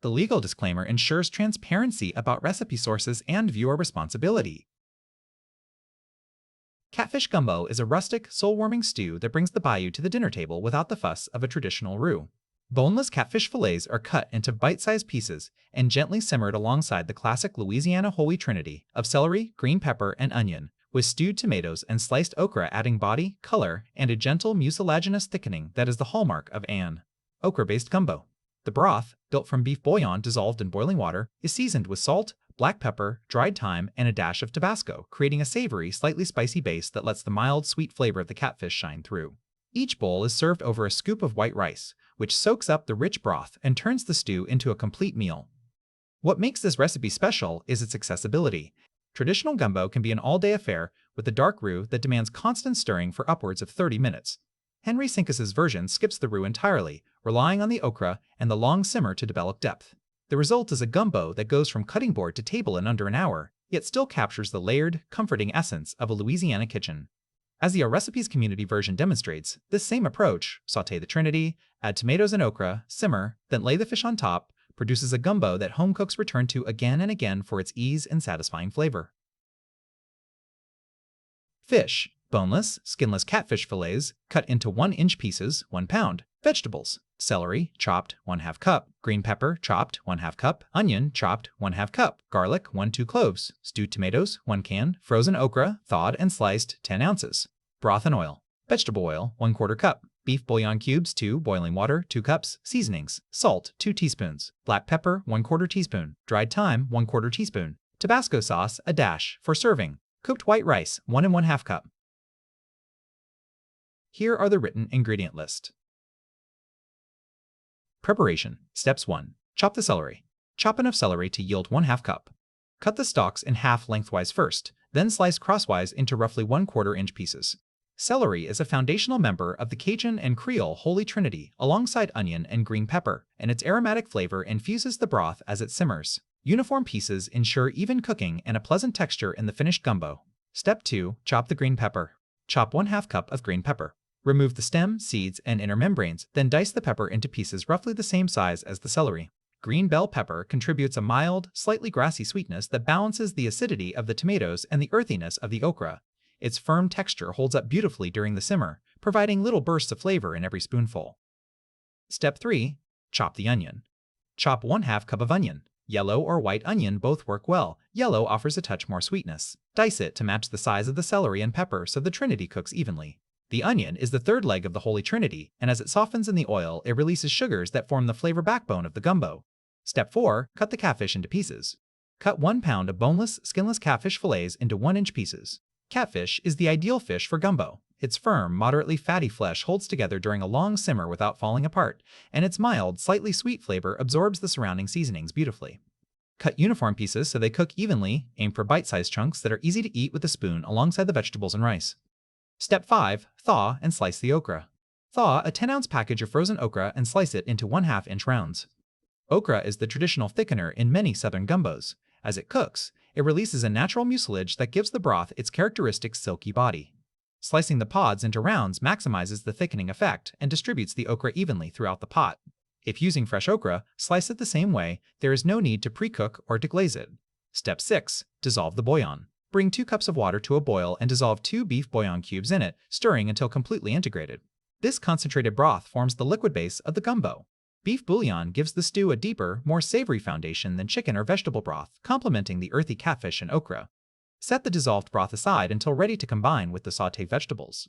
The legal disclaimer ensures transparency about recipe sources and viewer responsibility. Catfish Gumbo is a rustic, soul-warming stew that brings the bayou to the dinner table without the fuss of a traditional roux. Boneless catfish fillets are cut into bite-sized pieces and gently simmered alongside the classic Louisiana holy trinity of celery, green pepper, and onion, with stewed tomatoes and sliced okra adding body, color, and a gentle mucilaginous thickening that is the hallmark of an okra-based gumbo. The broth, built from beef bouillon dissolved in boiling water, is seasoned with salt, black pepper, dried thyme, and a dash of Tabasco, creating a savory, slightly spicy base that lets the mild, sweet flavor of the catfish shine through. Each bowl is served over a scoop of white rice, which soaks up the rich broth and turns the stew into a complete meal. What makes this recipe special is its accessibility. Traditional gumbo can be an all-day affair with a dark roux that demands constant stirring for upwards of 30 minutes. Henry Sinkis's version skips the roux entirely, relying on the okra and the long simmer to develop depth. The result is a gumbo that goes from cutting board to table in under an hour, yet still captures the layered, comforting essence of a Louisiana kitchen. As the Our Recipes community version demonstrates, this same approach, sauté the trinity, add tomatoes and okra, simmer, then lay the fish on top, produces a gumbo that home cooks return to again and again for its ease and satisfying flavor. Fish. Boneless, skinless catfish fillets, cut into 1-inch pieces, 1 pound. Vegetables. Celery, chopped, 1/2 cup. Green pepper, chopped, 1/2 cup. Onion, chopped, 1/2 cup. Garlic, 1-2 cloves. Stewed tomatoes, 1 can. Frozen okra, thawed and sliced, 10 ounces. Broth and oil. Vegetable oil, 1/4 cup. Beef bouillon cubes, 2. Boiling water, 2 cups. Seasonings. Salt, 2 teaspoons. Black pepper, 1/4 teaspoon. Dried thyme, 1/4 teaspoon. Tabasco sauce, a dash, for serving. Cooked white rice, 1 1/2 cup. Here are the written ingredient list. Preparation. Steps 1. Chop the celery. Chop enough celery to yield 1/2 cup. Cut the stalks in half lengthwise first, then slice crosswise into roughly 1/4 inch pieces. Celery is a foundational member of the Cajun and Creole holy trinity alongside onion and green pepper, and its aromatic flavor infuses the broth as it simmers. Uniform pieces ensure even cooking and a pleasant texture in the finished gumbo. Step 2. Chop the green pepper. Chop 1/2 cup of green pepper. Remove the stem, seeds, and inner membranes, then dice the pepper into pieces roughly the same size as the celery. Green bell pepper contributes a mild, slightly grassy sweetness that balances the acidity of the tomatoes and the earthiness of the okra. Its firm texture holds up beautifully during the simmer, providing little bursts of flavor in every spoonful. Step 3. Chop the onion. Chop 1/2 cup of onion. Yellow or white onion both work well. Yellow offers a touch more sweetness. Dice it to match the size of the celery and pepper so the trinity cooks evenly. The onion is the third leg of the Holy Trinity, and as it softens in the oil, it releases sugars that form the flavor backbone of the gumbo. Step 4. Cut the catfish into pieces. Cut 1 pound of boneless, skinless catfish fillets into 1-inch pieces. Catfish is the ideal fish for gumbo. Its firm, moderately fatty flesh holds together during a long simmer without falling apart, and its mild, slightly sweet flavor absorbs the surrounding seasonings beautifully. Cut uniform pieces so they cook evenly, aim for bite-sized chunks that are easy to eat with a spoon alongside the vegetables and rice. Step 5. Thaw and slice the okra. Thaw a 10-ounce package of frozen okra and slice it into 1/2-inch rounds. Okra is the traditional thickener in many southern gumbos. As it cooks, it releases a natural mucilage that gives the broth its characteristic silky body. Slicing the pods into rounds maximizes the thickening effect and distributes the okra evenly throughout the pot. If using fresh okra, slice it the same way. There is no need to pre-cook or deglaze it. Step 6. Dissolve the bouillon. Bring 2 cups of water to a boil and dissolve 2 beef bouillon cubes in it, stirring until completely integrated. This concentrated broth forms the liquid base of the gumbo. Beef bouillon gives the stew a deeper, more savory foundation than chicken or vegetable broth, complementing the earthy catfish and okra. Set the dissolved broth aside until ready to combine with the sauté vegetables.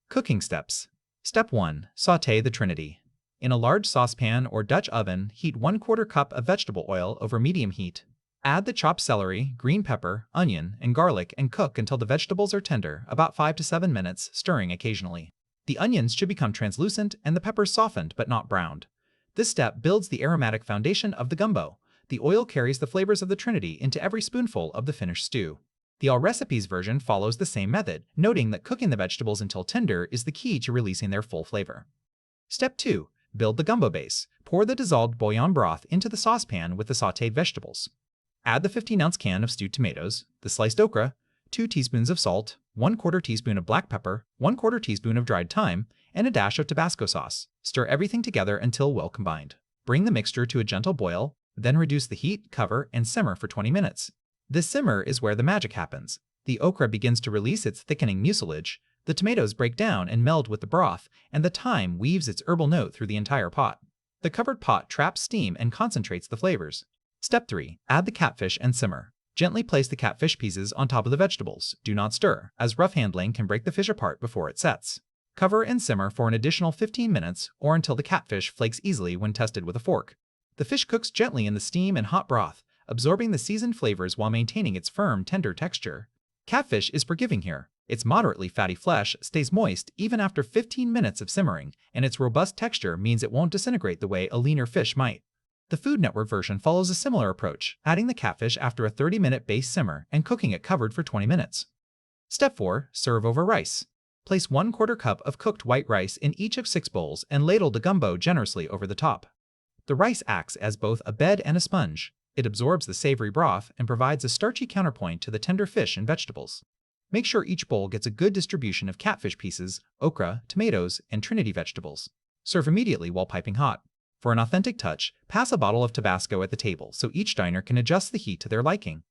Cooking steps. Step 1. Sauté the trinity. In a large saucepan or Dutch oven, heat 1/4 cup of vegetable oil over medium heat. Add the chopped celery, green pepper, onion, and garlic and cook until the vegetables are tender, about 5 to 7 minutes, stirring occasionally. The onions should become translucent and the peppers softened but not browned. This step builds the aromatic foundation of the gumbo. The oil carries the flavors of the trinity into every spoonful of the finished stew. The All Recipes version follows the same method, noting that cooking the vegetables until tender is the key to releasing their full flavor. Step 2. Build the gumbo base. Pour the dissolved bouillon broth into the saucepan with the sautéed vegetables. Add the 15-ounce can of stewed tomatoes, the sliced okra, 2 teaspoons of salt, 1/4 teaspoon of black pepper, 1/4 teaspoon of dried thyme, and a dash of Tabasco sauce. Stir everything together until well combined. Bring the mixture to a gentle boil, then reduce the heat, cover, and simmer for 20 minutes. This simmer is where the magic happens. The okra begins to release its thickening mucilage, the tomatoes break down and meld with the broth, and the thyme weaves its herbal note through the entire pot. The covered pot traps steam and concentrates the flavors. Step 3. Add the catfish and simmer. Gently place the catfish pieces on top of the vegetables. Do not stir, as rough handling can break the fish apart before it sets. Cover and simmer for an additional 15 minutes or until the catfish flakes easily when tested with a fork. The fish cooks gently in the steam and hot broth, absorbing the seasoned flavors while maintaining its firm, tender texture. Catfish is forgiving here. Its moderately fatty flesh stays moist even after 15 minutes of simmering, and its robust texture means it won't disintegrate the way a leaner fish might. The Food Network version follows a similar approach, adding the catfish after a 30-minute base simmer and cooking it covered for 20 minutes. Step 4. Serve over rice. Place 1/4 cup of cooked white rice in each of 6 bowls and ladle the gumbo generously over the top. The rice acts as both a bed and a sponge. It absorbs the savory broth and provides a starchy counterpoint to the tender fish and vegetables. Make sure each bowl gets a good distribution of catfish pieces, okra, tomatoes, and trinity vegetables. Serve immediately while piping hot. For an authentic touch, pass a bottle of Tabasco at the table so each diner can adjust the heat to their liking.